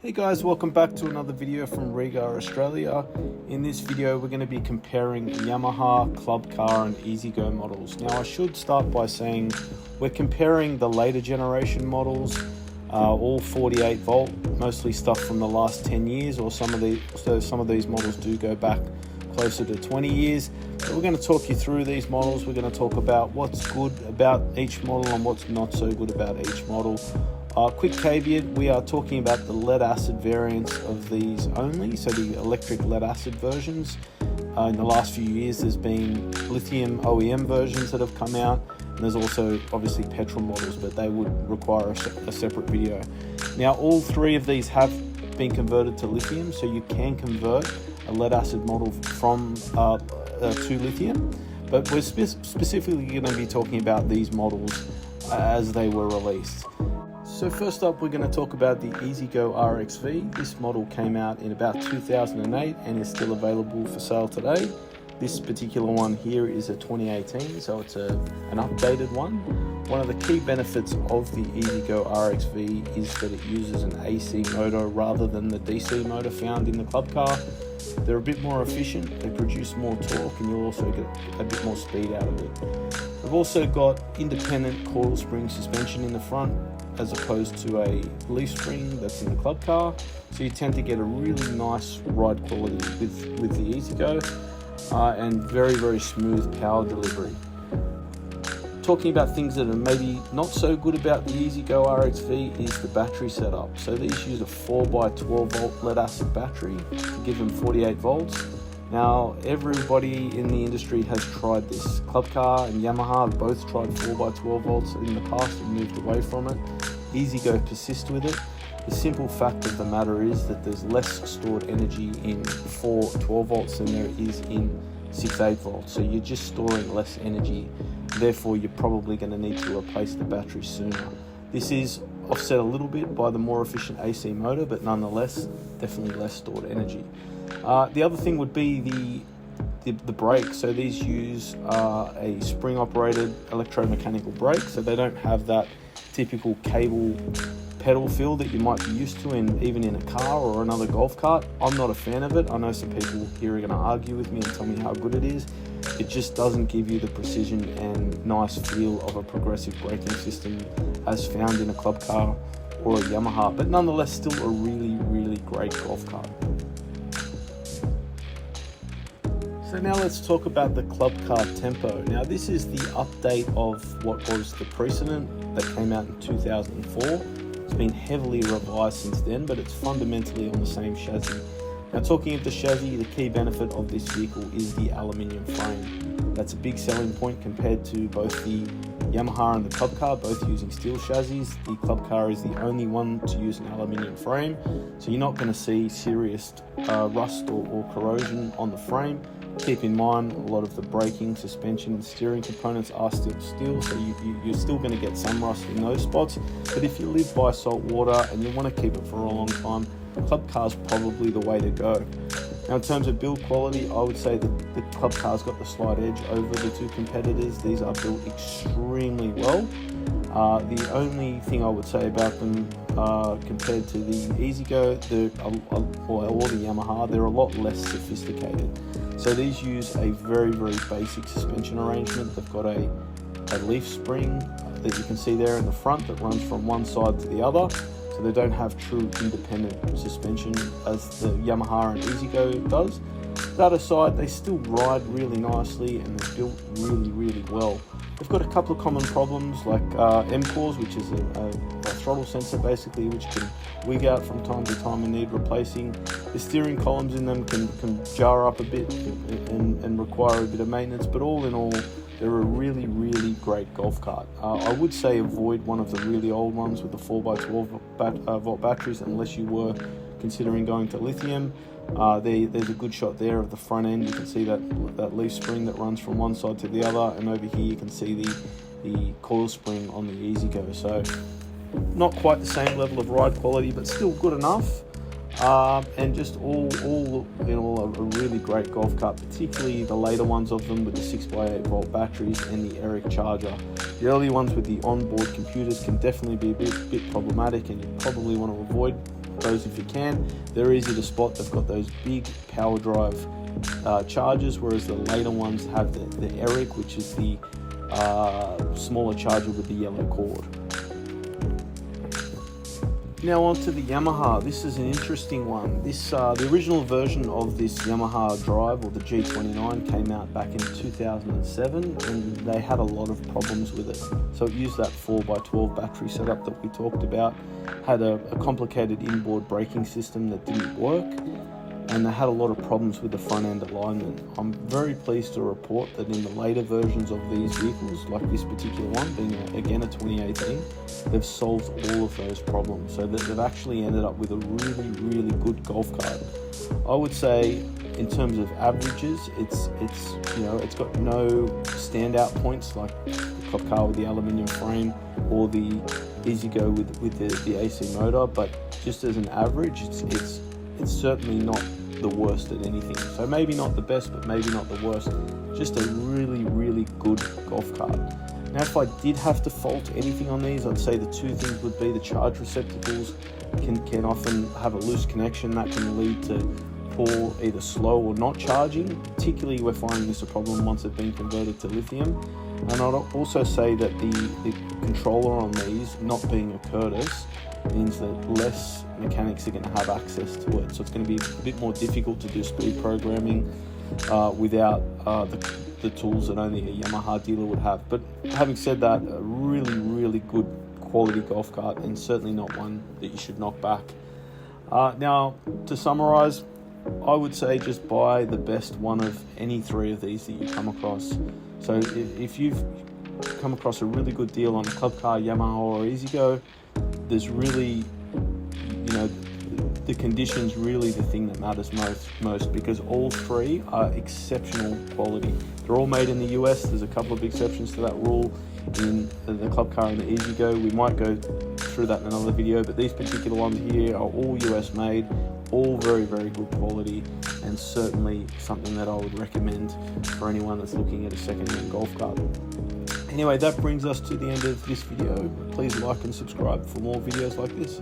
Hey guys, welcome back to another video from Regar Australia. In this video we're going to be comparing Yamaha, Club Car and EZGO models. Now I should start by saying we're comparing the later generation models, all 48 volt, mostly stuff from the last 10 years, or some of these models do go back closer to 20 years. But we're going to talk you through these models. We're going to talk about what's good about each model and what's not so good about each model. Quick caveat, we are talking about the lead acid variants of these only, so the electric lead acid versions. In the last few years there's been lithium OEM versions that have come out, and there's also obviously petrol models, but they would require a separate video. Now all three of these have been converted to lithium, so you can convert a lead acid model from to lithium, but we're specifically going to be talking about these models as they were released. So first up, we're going to talk about the EZGO RXV. This model came out in about 2008 and is still available for sale today. This particular one here is a 2018, so it's an updated one. One of the key benefits of the EZGO RXV is that it uses an AC motor rather than the DC motor found in the Club Car. They're a bit more efficient, they produce more torque, and you'll also get a bit more speed out of it. We've also got independent coil spring suspension in the front, as opposed to a leaf spring that's in the Club Car, so you tend to get a really nice ride quality with the EZGO, and very smooth power delivery. Talking about things that are maybe not so good about the EZGO RXV is the battery setup. So these use a 4x12 volt lead acid battery to give them 48 volts. Now everybody in the industry has tried this. Club Car and Yamaha have both tried 4x12 volts in the past and moved away from it. EZGO persists with it. The simple fact of the matter is that there's less stored energy in 412 volts than there is in 6/8 volts. So you're just storing less energy. Therefore, you're probably going to need to replace the battery sooner. This is offset a little bit by the more efficient AC motor, but nonetheless, definitely less stored energy. The other thing would be the brake. So these use a spring-operated electromechanical brake, so they don't have that typical cable pedal feel that you might be used to even in a car or another golf cart. I'm not a fan of it. I know some people here are going to argue with me and tell me how good it is. It just doesn't give you the precision and nice feel of a progressive braking system as found in a Club Car or a Yamaha, but nonetheless still a really great golf cart. So now let's talk about the Club Car Tempo. Now this is the update of what was the Precedent that came out in 2004. It's been heavily revised since then, but it's fundamentally on the same chassis. Now talking of the chassis, the key benefit of this vehicle is the aluminium frame. That's a big selling point compared to both the Yamaha and the Club Car, both using steel chassis. The Club Car is the only one to use an aluminium frame, so you're not going to see serious rust or corrosion on the frame. Keep in mind, a lot of the braking, suspension and steering components are still steel, so you're still going to get some rust in those spots. But if you live by salt water and you want to keep it for a long time, Club Car is probably the way to go. Now in terms of build quality, I would say that the Club Car's got the slight edge over the two competitors. These are built extremely well. The only thing I would say about them compared to the EZGO or the Yamaha, they're a lot less sophisticated. So these use a very basic suspension arrangement. They've got a leaf spring that you can see there in the front that runs from one side to the other. So they don't have true independent suspension as the Yamaha and EZGO does. That aside, they still ride really nicely and they're built really well. They've got a couple of common problems like M-cores, which is a throttle sensor basically, which can wig out from time to time and need replacing. The steering columns in them can jar up a bit and require a bit of maintenance, but all in all, they're a really great golf cart. I would say avoid one of the really old ones with the 4x12 volt batteries unless you were considering going to lithium. There's a good shot there of the front end. You can see that leaf spring that runs from one side to the other, and over here you can see the coil spring on the EZGO. So not quite the same level of ride quality, but still good enough. And just all in all, a really great golf cart, particularly the later ones of them with the 6x8 volt batteries and the ERIC charger. The early ones with the onboard computers can definitely be a bit problematic, and you probably want to avoid those if you can. They're easy to spot. They've got those big power drive chargers, whereas the later ones have the Eric, which is the smaller charger with the yellow cord. Now on to the Yamaha. This is an interesting one. This the original version of this Yamaha Drive, or the G29, came out back in 2007, and they had a lot of problems with it. So it used that 4x12 battery setup that we talked about, had a complicated inboard braking system that didn't work, and they had a lot of problems with the front end alignment. I'm very pleased to report that in the later versions of these vehicles, like this particular one being again a 2018, they've solved all of those problems, so that they've actually ended up with a really good golf cart. I would say in terms of averages, it's got no standout points like the club car with the aluminium frame or the EZGO with the AC motor, but just as an average, it's certainly not the worst at anything. So maybe not the best, but maybe not the worst. Just a really good golf cart. Now, if I did have to fault anything on these, I'd say the two things would be the charge receptacles can often have a loose connection that can lead to poor either slow or not charging. Particularly, we're finding this a problem once they've been converted to lithium. And I'd also say that the controller on these, not being a Curtis, means that less mechanics are going to have access to it. So it's going to be a bit more difficult to do speed programming without the tools that only a Yamaha dealer would have. But having said that, a really good quality golf cart, and certainly not one that you should knock back. Now, to summarize, I would say just buy the best one of any three of these that you come across. So if you've come across a really good deal on a club car, Yamaha or EZGO, there's really, the condition's really the thing that matters most, because all three are exceptional quality. They're all made in the US. There's a couple of exceptions to that rule in the club car and the EZGO. We might go through that in another video, but these particular ones here are all US made, all very good quality, and certainly something that I would recommend for anyone that's looking at a second-hand golf cart. Anyway, that brings us to the end of this video. Please like and subscribe for more videos like this.